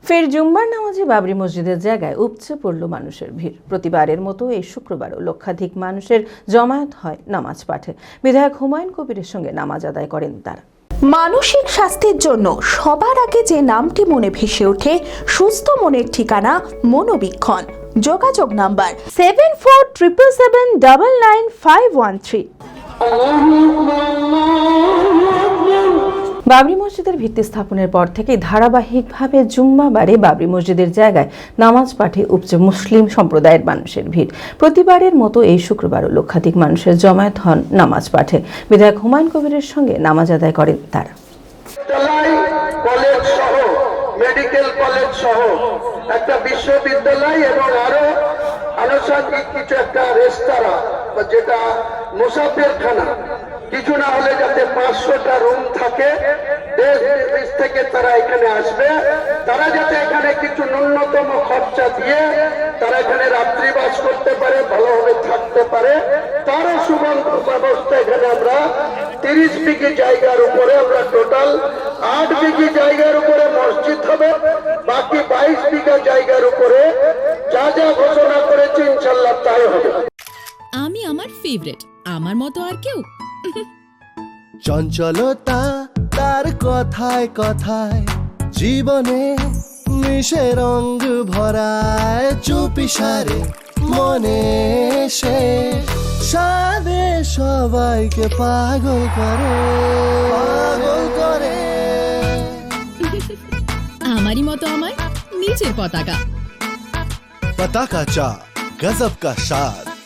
ফের জুম্মার নামাজে বাবরি মসজিদের জায়গায় উপচে পড়ল মানুষের ভিড়। প্রতিবারের মতো এই শুক্রবারও লক্ষাধিক মানুষের জমায়েত হয় নামাজ পাঠে। বিধায়ক হুমায়ুন কবিরের সঙ্গে নামাজ আদায় করেন তারা। মানসিক স্বাস্থ্যের জন্য সবার আগে যে নামটি মনে ভেসে ওঠে, সুস্থ মনের ঠিকানা মনোবীক্ষণ। যোগাযোগ নাম্বার 7477799513। বাবরি মসজিদের ভিত্তি স্থাপনের পর থেকেই ধারাবাহিকভাবে জুম্মাবারে বাবরি মসজিদের জায়গায় নামাজ পাঠে উপচে মুসলিম সম্প্রদায়ের মানুষের ভিড়। প্রতিবারের মতো এই শুক্রবারও লক্ষাধিক মানুষের জমায়েত হন নামাজ পাঠে। বিধায়ক হুমায়ুন কবিরের সঙ্গে নামাজ আদায় করেন তারা। কলেজ সহ মেডিকেল কলেজ সহ একটা বিশ্ববিদ্যালয় এবং আরো আনুষঙ্গিক কিছু একটা রেস্তোরাঁ যেটা মুসাফিরখানা, কিছু না হলে যাতে 500টা রুম থাকে, দেশ বিদেশ থেকে তারা এখানে আসবে, তারা যাতে এখানে কিছু ন্যূনতম খরচা দিয়ে তারা এখানে রাত্রিবাস করতে পারে, ভালোভাবে থাকতে পারে, তারও সুবন্দোবস্ত এখানে আমরা 30 বিঘি জায়গার উপরে আমরা টোটাল 8 বিঘি জায়গার উপরে মসজিদ হবে, বাকি 22 বিঘা জায়গার উপরে যা যা ঘোষণা করেছি ইনশাল্লাহ তাই হবে। আমি আমার ফেভারিট, আমার মতো আর কেউ। চঞ্চলতা তার কথায় কথায় জীবনে মিশে রঙ ভরায়, চুপি সারে মনে সে সাদে সবাইকে পাগল করে, পাগল করে। আমারই মতো আমার নিজের পতাকা। पता का चा गजब का शाद।